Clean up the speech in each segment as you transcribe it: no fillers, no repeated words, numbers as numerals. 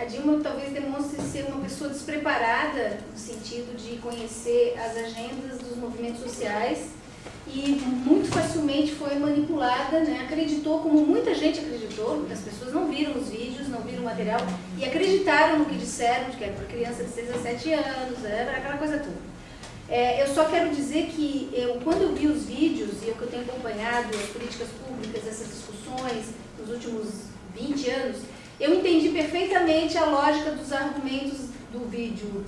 A Dilma talvez demonstre ser uma pessoa despreparada no sentido de conhecer as agendas dos movimentos sociais e muito facilmente foi manipulada, né? Acreditou, como muita gente acreditou, as pessoas não viram os vídeos, não viram o material e acreditaram no que disseram, de que era para criança de 6 a 7 anos, era aquela coisa toda. Eu só quero dizer que quando eu vi os vídeos e eu tenho acompanhado as políticas públicas, essas discussões nos últimos 20 anos, eu entendi perfeitamente a lógica dos argumentos do vídeo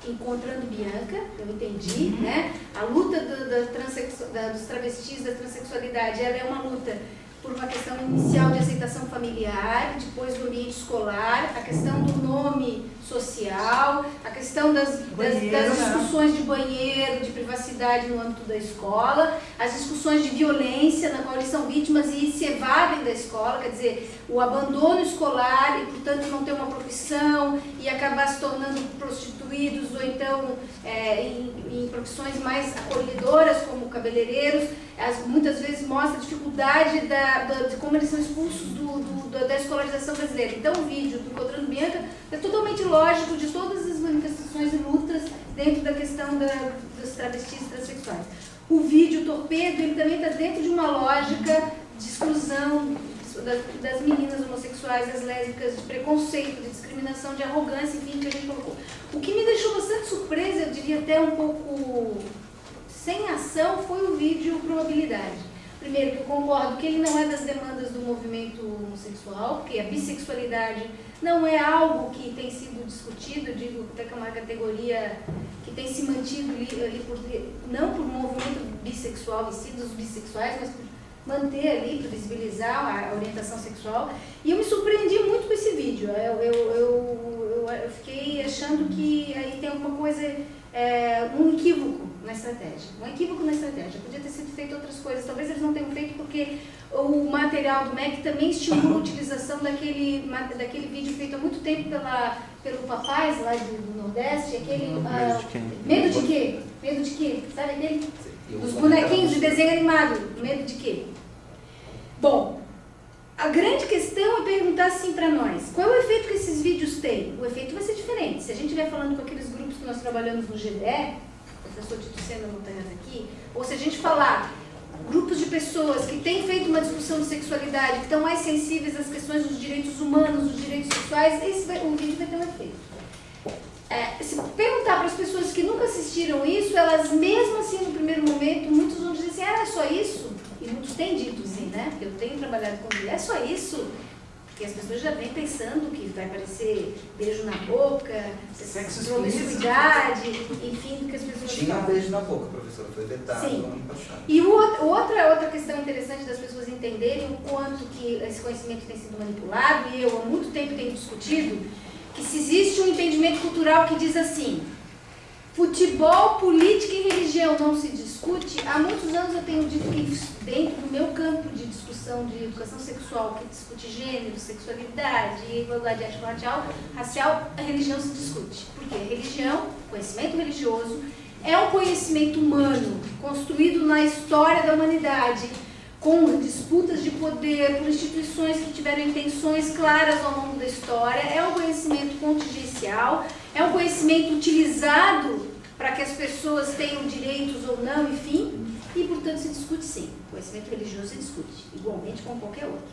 Encontrando Bianca, eu entendi, né? A luta dos travestis, da transexualidade, ela é uma luta por uma questão inicial de aceitação familiar, depois do ambiente escolar, a questão do nome social, a questão das discussões de banheiro, de privacidade no âmbito da escola, as discussões de violência na qual eles são vítimas e se evadem da escola, quer dizer, o abandono escolar e, portanto, não ter uma profissão e acabar se tornando prostituídos ou então em profissões mais acolhedoras, como cabeleireiros, muitas vezes mostra a dificuldade de como eles são expulsos da escolarização brasileira. Então, o vídeo do Encontrando Bianca é totalmente lógico de todas as manifestações e lutas dentro da questão dos travestis e transexuais. O vídeo Torpedo, ele também está dentro de uma lógica de exclusão das meninas homossexuais, das lésbicas, de preconceito, de discriminação, de arrogância, enfim, que a gente colocou. O que me deixou bastante surpresa, eu diria até um pouco sem ação, foi o vídeo Probabilidade. Primeiro, que eu concordo que ele não é das demandas do movimento homossexual, porque a bissexualidade não é algo que tem sido discutido, eu digo até que é uma categoria que tem se mantido ali não por um movimento bissexual em si, dos bissexuais, mas por manter ali, para visibilizar a orientação sexual. E eu me surpreendi muito com esse vídeo. Eu fiquei achando que aí tem alguma coisa, um equívoco na estratégia. Um equívoco na estratégia. Podia ter sido feito outras coisas. Talvez eles não tenham feito porque o material do MEC também estimula a utilização daquele vídeo feito há muito tempo pelo Papais, lá do Nordeste. Aquele, medo de quê? Medo de quê? Sabe aquele? Dos bonequinhos de desenho animado. Medo de quê? Bom, a grande questão é perguntar assim para nós, qual é o efeito que esses vídeos têm? O efeito vai ser diferente. Se a gente estiver falando com aqueles grupos que nós trabalhamos no GDE, o professor Tito Sena Montanhas aqui, ou se a gente falar grupos de pessoas que têm feito uma discussão de sexualidade, que estão mais sensíveis às questões dos direitos humanos, dos direitos sexuais, o vídeo vai ter um efeito. Se perguntar para as pessoas que nunca assistiram isso, elas mesmo assim no primeiro momento, muitos vão dizer assim, é só isso? E muitos têm dito sim, né? Porque eu tenho trabalhado com ele, é só isso? Porque as pessoas já vêm pensando que vai aparecer beijo na boca, promiscuidade, enfim, do que as pessoas Tinha um beijo na boca, professora, foi vetado no ano passado. E outra questão interessante das pessoas entenderem o quanto que esse conhecimento tem sido manipulado, e eu há muito tempo tenho discutido, que se existe um entendimento cultural que diz assim, futebol, política e religião não se discute, há muitos anos eu tenho dito que dentro do meu campo de discussão de educação sexual, que discute gênero, sexualidade, igualdade étnico-racial, a religião se discute. Porque a religião, conhecimento religioso, é um conhecimento humano, construído na história da humanidade, com disputas de poder, por instituições que tiveram intenções claras ao longo da história, é um conhecimento contingencial, é um conhecimento utilizado para que as pessoas tenham direitos ou não, enfim, e, portanto, se discute sim. O conhecimento religioso se discute, igualmente com qualquer outro.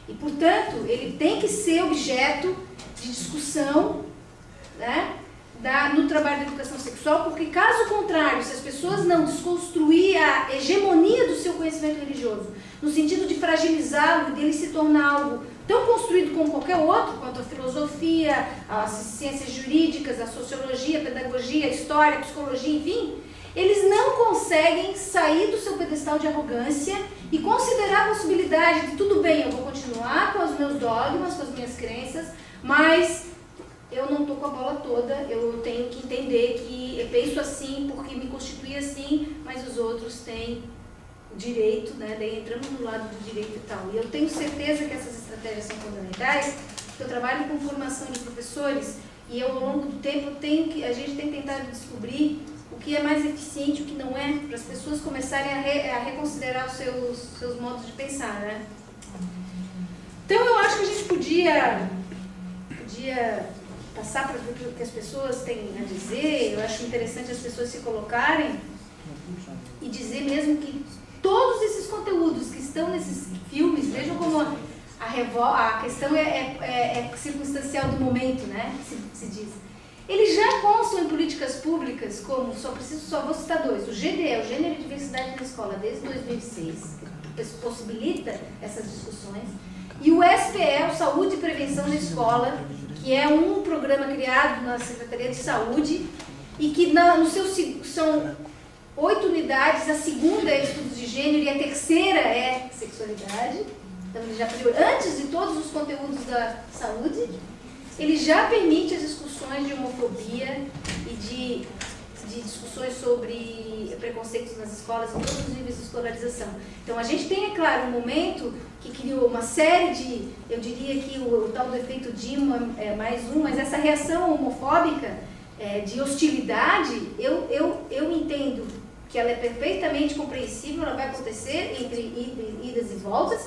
E, portanto, ele tem que ser objeto de discussão, né, no trabalho da educação sexual, porque, caso contrário, se as pessoas não desconstruir a hegemonia do seu conhecimento religioso, no sentido de fragilizá-lo e dele se tornar algo tão construído como qualquer outro, quanto a filosofia, as ciências jurídicas, a sociologia, a pedagogia, a história, a psicologia, enfim, eles não conseguem sair do seu pedestal de arrogância e considerar a possibilidade de, tudo bem, eu vou continuar com os meus dogmas, com as minhas crenças, mas eu não estou com a bola toda, eu tenho que entender que eu penso assim porque me constitui assim, mas os outros têm direito, né? Daí entramos no lado do direito e tal. E eu tenho certeza que essas estratégias são fundamentais, porque eu trabalho com formação de professores e eu, ao longo do tempo, a gente tem tentado descobrir o que é mais eficiente, o que não é, para as pessoas começarem a reconsiderar os seus modos de pensar, né? Então eu acho que a gente podia podia passar para o que as pessoas têm a dizer. Eu acho interessante as pessoas se colocarem e dizer mesmo que todos esses conteúdos que estão nesses filmes, vejam como a questão é circunstancial do momento, né? Se diz. Eles já constam em políticas públicas, como, só vou citar dois, o GDE, o Gênero e Diversidade na Escola, desde 2006, que possibilita essas discussões, e o SPE, o Saúde e Prevenção na Escola, que é um programa criado na Secretaria de Saúde, e que são 8 unidades, a segunda é estudos de gênero e a terceira é sexualidade. Então, ele já, antes de todos os conteúdos da saúde, ele já permite as discussões de homofobia e de discussões sobre preconceitos nas escolas, em todos os níveis de escolarização. Então, a gente tem, é claro, um momento que criou uma série de, eu diria que o tal do efeito Dima é mais um, mas essa reação homofóbica, de hostilidade, eu entendo que ela é perfeitamente compreensível, ela vai acontecer entre idas e voltas,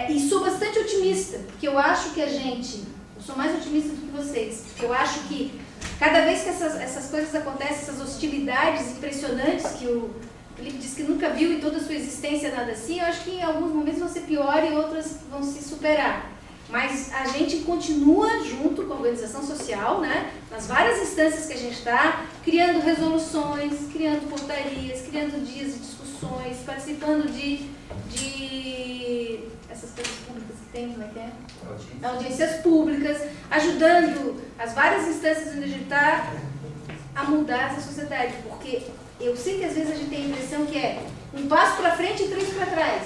e sou bastante otimista, porque eu acho que eu sou mais otimista do que vocês, eu acho que cada vez que essas coisas acontecem, essas hostilidades impressionantes que o Felipe disse que nunca viu em toda a sua existência nada assim, eu acho que em alguns momentos vão ser pior e outras vão se superar. Mas a gente continua junto com a organização social, né, nas várias instâncias que a gente está, criando resoluções, criando portarias, criando dias de discussões, participando de essas coisas públicas que tem, como é que é? Audiências públicas, ajudando as várias instâncias onde a gente está a mudar essa sociedade, porque eu sei que às vezes a gente tem a impressão que é um passo para frente e 3 para trás,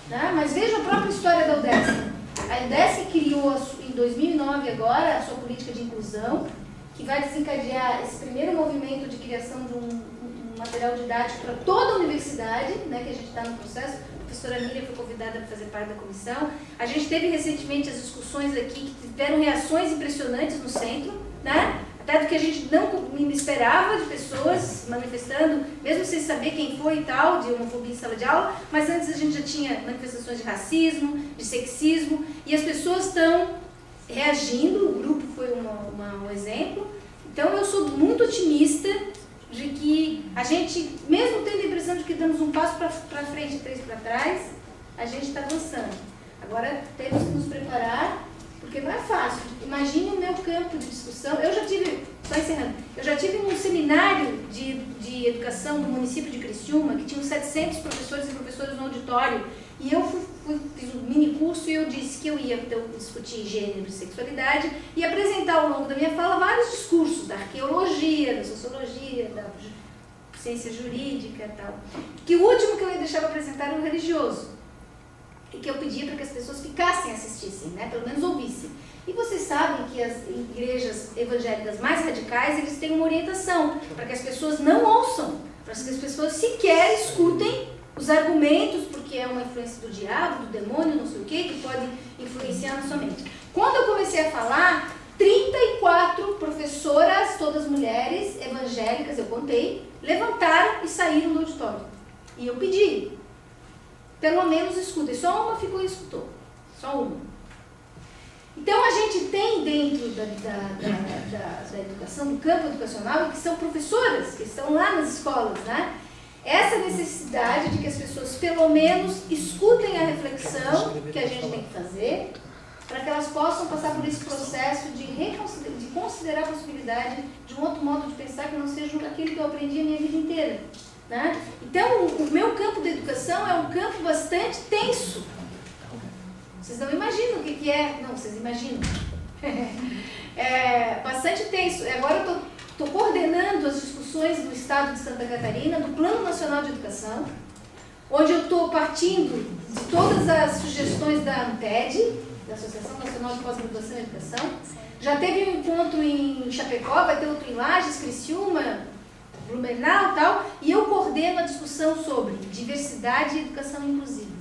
né? Mas veja a própria história da UDESC. A UDESC criou em 2009 agora a sua política de inclusão, que vai desencadear esse primeiro movimento de criação de um material didático para toda a universidade, né, que a gente está no processo. A professora Miriam foi convidada para fazer parte da comissão. A gente teve recentemente as discussões aqui que tiveram reações impressionantes no centro, né? Até do que a gente não esperava de pessoas manifestando, mesmo sem saber quem foi e tal, de homofobia em sala de aula, mas antes a gente já tinha manifestações de racismo, de sexismo, e as pessoas estão reagindo, o grupo foi um exemplo. Então eu sou muito otimista de que a gente, mesmo tendo a impressão de que damos um passo para frente e 3 para trás, a gente está avançando. Agora temos que nos preparar, porque não é fácil. Imagine o meu campo de discussão. Eu já tive um seminário de educação no município de Criciúma, que tinha 700 professores e professoras no auditório, e eu fiz um mini curso e eu disse que eu ia discutir gênero e sexualidade e apresentar ao longo da minha fala vários discursos da arqueologia, da sociologia, da ciência jurídica e tal. Que o último que eu ia deixar para apresentar era o religioso, e que eu pedia para que as pessoas ficassem e assistissem, né? Pelo menos ouvissem. E vocês sabem que as igrejas evangélicas mais radicais, eles têm uma orientação para que as pessoas não ouçam, para que as pessoas sequer escutem os argumentos, porque é uma influência do diabo, do demônio, não sei o que pode influenciar na sua mente. Quando eu comecei a falar, 34 professoras, todas mulheres evangélicas, eu contei, levantaram e saíram do auditório. E eu pedi, pelo menos escutem. Só uma ficou e escutou. Só uma. Então, a gente tem dentro da educação, do campo educacional, que são professoras, que estão lá nas escolas, né? Essa necessidade de que as pessoas, pelo menos, escutem a reflexão que a gente tem que fazer, para que elas possam passar por esse processo de considerar a possibilidade de um outro modo de pensar que não seja aquilo que eu aprendi a minha vida inteira. Né? Então, o meu campo de educação é um campo bastante tenso. Vocês não imaginam o que é. Não, vocês imaginam. É bastante tenso. Agora eu estou coordenando as discussões do Estado de Santa Catarina, do Plano Nacional de Educação, onde eu estou partindo de todas as sugestões da ANTED, da Associação Nacional de Pós-Graduação em Educação. Já teve um encontro em Chapecó, vai ter outro em Lages, Criciúma, Blumenau e tal, e eu coordeno a discussão sobre diversidade e educação inclusiva.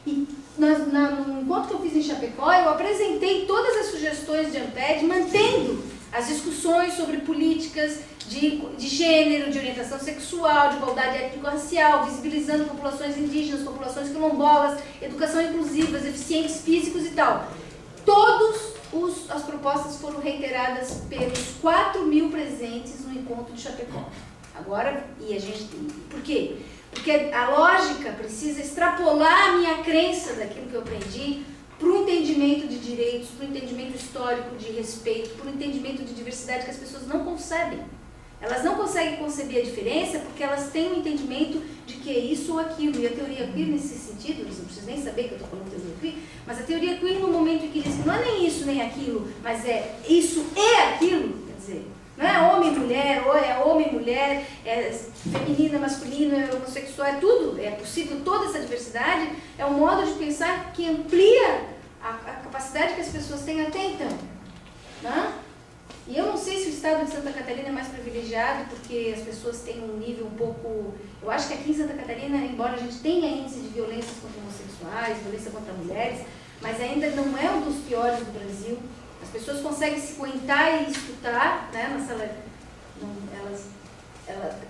E no encontro que eu fiz em Chapecó, eu apresentei todas as sugestões de ANTED, mantendo as discussões sobre políticas de gênero, de orientação sexual, de igualdade étnico-racial, visibilizando populações indígenas, populações quilombolas, educação inclusiva, deficientes físicos e tal. Todos as propostas foram reiteradas pelos 4.000 presentes no encontro de Chapecó. Agora, por quê? Porque a lógica precisa extrapolar a minha crença daquilo que eu aprendi para o entendimento de direitos, para o entendimento histórico de respeito, para o entendimento de diversidade que as pessoas não concebem. Elas não conseguem conceber a diferença porque elas têm um entendimento de que é isso ou aquilo. E a teoria queer, nesse sentido, não preciso nem saber que eu estou falando teoria queer, mas a teoria queer, no momento em que diz que não é nem isso nem aquilo, mas é isso e aquilo, quer dizer, não é homem e mulher, ou é homem e mulher, é feminino, é masculino, é homossexual, é tudo, é possível toda essa diversidade, é um modo de pensar que amplia a capacidade que as pessoas têm até então. Né? E eu não sei se o estado de Santa Catarina é mais privilegiado, porque as pessoas têm um nível um pouco... Eu acho que aqui em Santa Catarina, embora a gente tenha índice de violências contra homossexuais, violência contra mulheres, mas ainda não é um dos piores do Brasil. As pessoas conseguem se aguentar e escutar, né, na sala...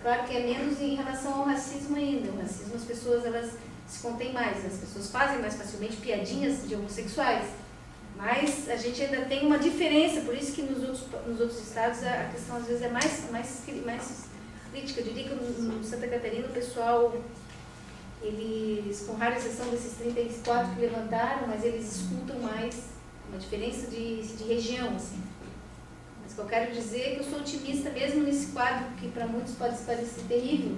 Claro que é menos em relação ao racismo ainda. O racismo, as pessoas elas se contêm mais, as pessoas fazem mais facilmente piadinhas de homossexuais. Mas a gente ainda tem uma diferença, por isso que nos outros estados a questão às vezes é mais crítica. Eu diria que no Santa Catarina o pessoal, eles, com rara exceção desses 34 que levantaram, mas eles escutam mais, uma diferença de região, assim. Mas o que eu quero dizer é que eu sou otimista mesmo nesse quadro, que para muitos pode parecer terrível,